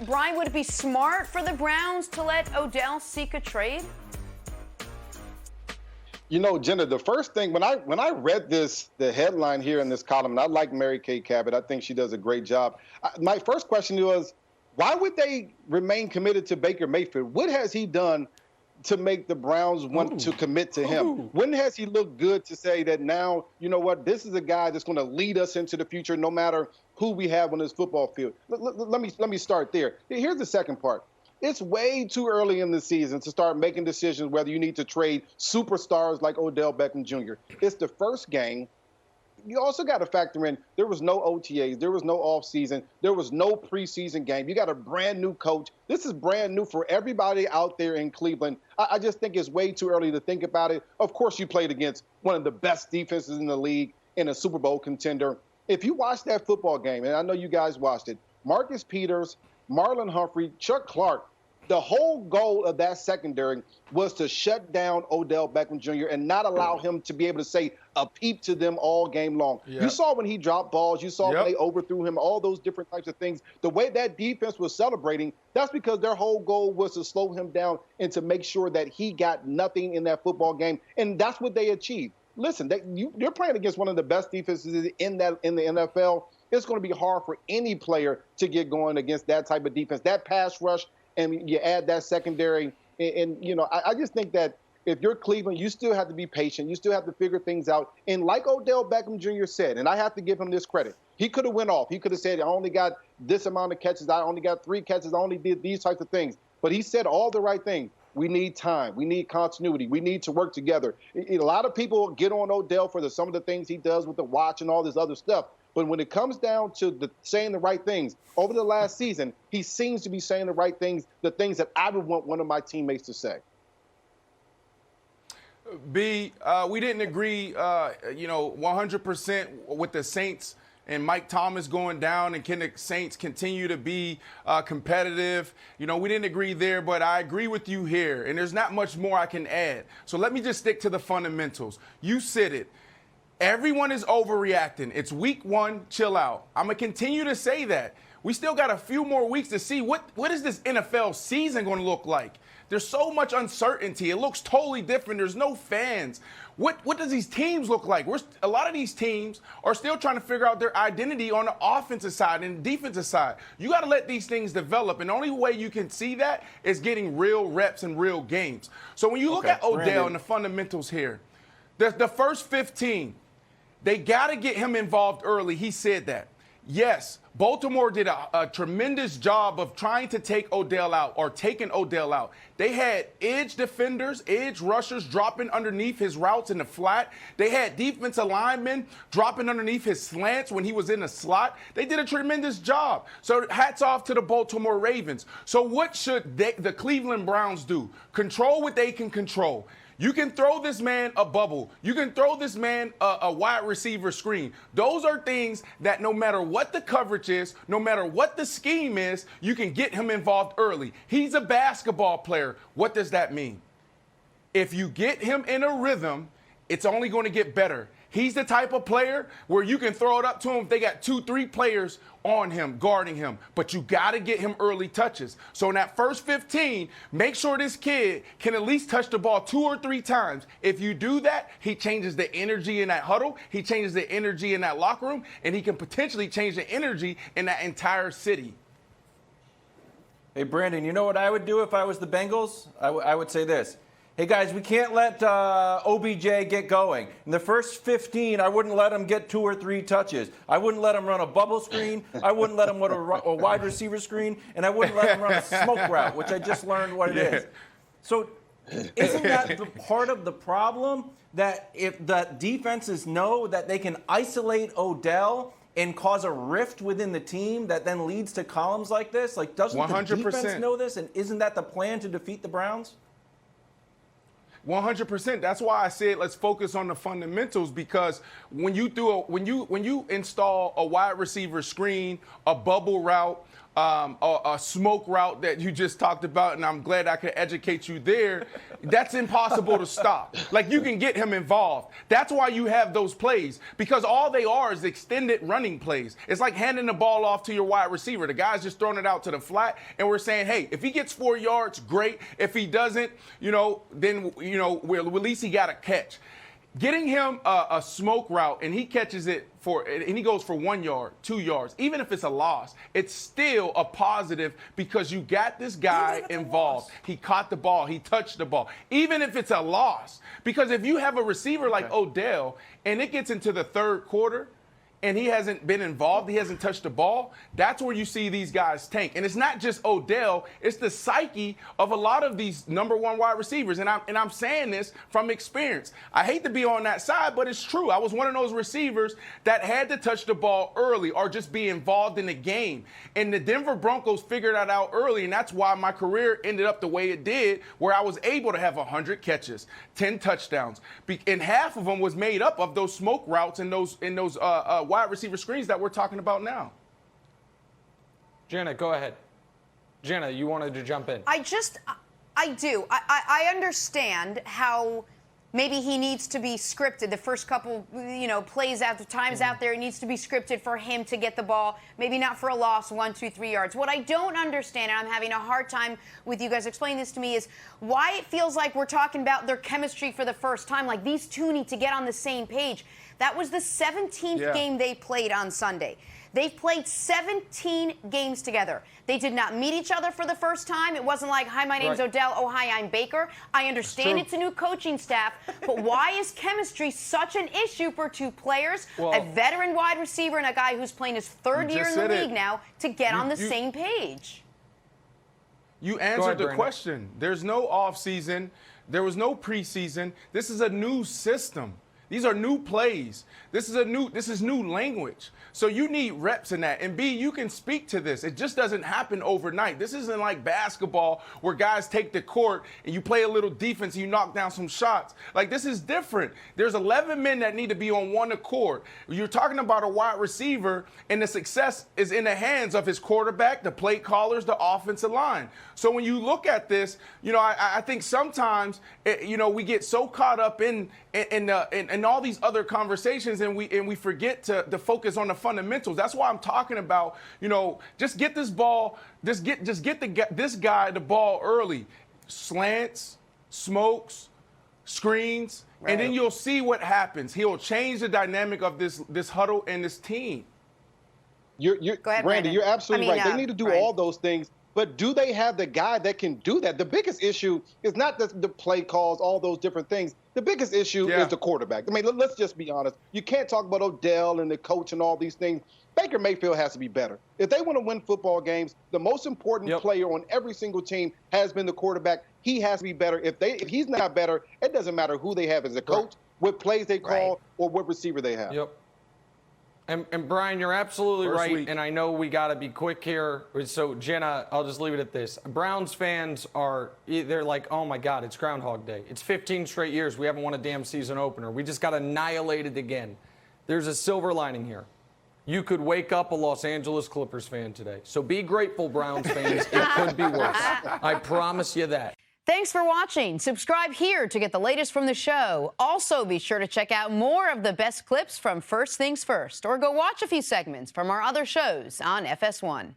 Brian, would it be smart for the Browns to let Odell seek a trade? You know, Jenna, the first thing when I read the headline here in this column, and I like Mary Kay Cabot, I think she does a great job. My first question was, why would they remain committed to Baker Mayfield? What has he done to make the Browns want to commit to him? When has he looked good to say that now, you know what, this is a guy that's going to lead us into the future no matter who we have on this football field? Let me start there. Here's the second part. It's way too early in the season to start making decisions whether you need to trade superstars like Odell Beckham Jr. It's the first game. You also got to factor in there was no OTAs, there was no offseason, there was no preseason game. You got a brand new coach. This is brand new for everybody out there in Cleveland. I just think it's way too early to think about it. Of course, you played against one of the best defenses in the league in a Super Bowl contender. If you watched that football game, and I know you guys watched it, Marcus Peters, Marlon Humphrey, Chuck Clark, the whole goal of that secondary was to shut down Odell Beckham Jr. and not allow him to be able to say a peep to them all game long. Yep. You saw when he dropped balls. You saw when they overthrew him, all those different types of things. The way that defense was celebrating, that's because their whole goal was to slow him down and to make sure that he got nothing in that football game, and that's what they achieved. Listen, you're playing against one of the best defenses in the NFL. It's going to be hard for any player to get going against that type of defense, that pass rush, and you add that secondary. And you know, I just think that if you're Cleveland, you still have to be patient. You still have to figure things out. And like Odell Beckham Jr. said, and I have to give him this credit, he could have went off. He could have said, I only got this amount of catches. I only got 3 catches. I only did these types of things. But he said all the right things. We need time. We need continuity. We need to work together. A lot of people get on Odell for some of the things he does with the watch and all this other stuff. But when it comes down to saying the right things, over the last season, he seems to be saying the right things, the things that I would want one of my teammates to say. B, we didn't agree, 100% with the Saints and Mike Thomas going down, and can the Saints continue to be competitive? You know, we didn't agree there, but I agree with you here, and there's not much more I can add. So let me just stick to the fundamentals. You said it. Everyone is overreacting. It's week 1, chill out. I'm going to continue to say that. We still got a few more weeks to see what is this NFL season going to look like. There's so much uncertainty. It looks totally different. There's no fans. What does these teams look like? A lot of these teams are still trying to figure out their identity on the offensive side and the defensive side. You got to let these things develop, and the only way you can see that is getting real reps and real games. So when you look at Odell and the fundamentals here, the first 15, they got to get him involved early. He said that. Yes, Baltimore did a tremendous job of trying to take Odell out or taking Odell out. They had edge defenders, edge rushers dropping underneath his routes in the flat. They had defensive linemen dropping underneath his slants when he was in the slot. They did a tremendous job. So hats off to the Baltimore Ravens. So what should the Cleveland Browns do? Control what they can control. You can throw this man a bubble. You can throw this man a wide receiver screen. Those are things that no matter what the coverage is, no matter what the scheme is, you can get him involved early. He's a basketball player. What does that mean? If you get him in a rhythm, it's only going to get better. He's the type of player where you can throw it up to him if they got 2-3 players on him, guarding him. But you got to get him early touches. So in that first 15, make sure this kid can at least touch the ball 2 or 3 times. If you do that, he changes the energy in that huddle. He changes the energy in that locker room. And he can potentially change the energy in that entire city. Hey, Brandon, you know what I would do if I was the Bengals? I would say this. Hey, guys, we can't let OBJ get going. In the first 15, I wouldn't let him get 2 or 3 touches. I wouldn't let him run a bubble screen. I wouldn't let him run a wide receiver screen. And I wouldn't let him run a smoke route, which I just learned what it is. So isn't that the part of the problem, that if the defenses know that they can isolate Odell and cause a rift within the team that then leads to columns like this? Like, doesn't 100%. The defense know this? And isn't that the plan to defeat the Browns? 100%. That's why I said let's focus on the fundamentals, because when you install a wide receiver screen, a bubble route, a smoke route that you just talked about, and I'm glad I could educate you there. That's impossible to stop. Like, you can get him involved. That's why you have those plays, because all they are is extended running plays. It's like handing the ball off to your wide receiver. The guy's just throwing it out to the flat, and we're saying, hey, if he gets 4 yards, great. If he doesn't, then, at least he got a catch. Getting him a smoke route and he catches it and he goes for 1 yard, 2 yards, even if it's a loss, it's still a positive because you got this guy involved. He caught the ball. He touched the ball, even if it's a loss. Because if you have a receiver like Odell and it gets into the third quarter and he hasn't been involved, he hasn't touched the ball, that's where you see these guys tank. And it's not just Odell, it's the psyche of a lot of these number one wide receivers. And I'm saying this from experience. I hate to be on that side, but it's true. I was one of those receivers that had to touch the ball early or just be involved in the game. And the Denver Broncos figured that out early, and that's why my career ended up the way it did, where I was able to have 100 catches, 10 touchdowns. And half of them was made up of those smoke routes and those wide receiver screens that we're talking about now. Jenna, go ahead. Jenna, you wanted to jump in. I do. I understand how maybe he needs to be scripted. The first couple, plays out, the times out there, it needs to be scripted for him to get the ball. Maybe not for a loss, 1, 2, 3 yards. What I don't understand, and I'm having a hard time with you guys explaining this to me, is why it feels like we're talking about their chemistry for the first time. Like, these two need to get on the same page. That was the 17th game they played on Sunday. They've played 17 games together. They did not meet each other for the first time. It wasn't like, hi, my name's Odell. Oh, hi, I'm Baker. I understand it's a new coaching staff, but why is chemistry such an issue for two players, a veteran wide receiver and a guy who's playing his third year in the league now, to get on the same page? You answered the question. There's no offseason. There was no preseason. This is a new system. These are new plays. This is new language. So you need reps in that. And B, you can speak to this. It just doesn't happen overnight. This isn't like basketball where guys take the court and you play a little defense and you knock down some shots. Like, this is different. There's 11 men that need to be on one accord. You're talking about a wide receiver, and the success is in the hands of his quarterback, the play callers, the offensive line. So when you look at this, I think sometimes, we get so caught up in all these other conversations, and we forget to focus on the fundamentals. That's why I'm talking about, just get this ball, this guy the ball early, slants, smokes, screens, and then you'll see what happens. He'll change the dynamic of this huddle and this team. Go ahead, Randy, you're absolutely right. They need to do all those things. But do they have the guy that can do that? The biggest issue is not the play calls, all those different things. The biggest issue is the quarterback. I mean, let's just be honest. You can't talk about Odell and the coach and all these things. Baker Mayfield has to be better. If they want to win football games, the most important player on every single team has been the quarterback. He has to be better. If he's not better, it doesn't matter who they have as a coach, what plays they call, or what receiver they have. Yep. And Brian, you're absolutely right, and I know we got to be quick here. So, Jenna, I'll just leave it at this. Browns fans they're like, oh, my God, it's Groundhog Day. It's 15 straight years. We haven't won a damn season opener. We just got annihilated again. There's a silver lining here. You could wake up a Los Angeles Clippers fan today. So be grateful, Browns fans. It could be worse. I promise you that. Thanks for watching. Subscribe here to get the latest from the show. Also, be sure to check out more of the best clips from First Things First, or go watch a few segments from our other shows on FS1.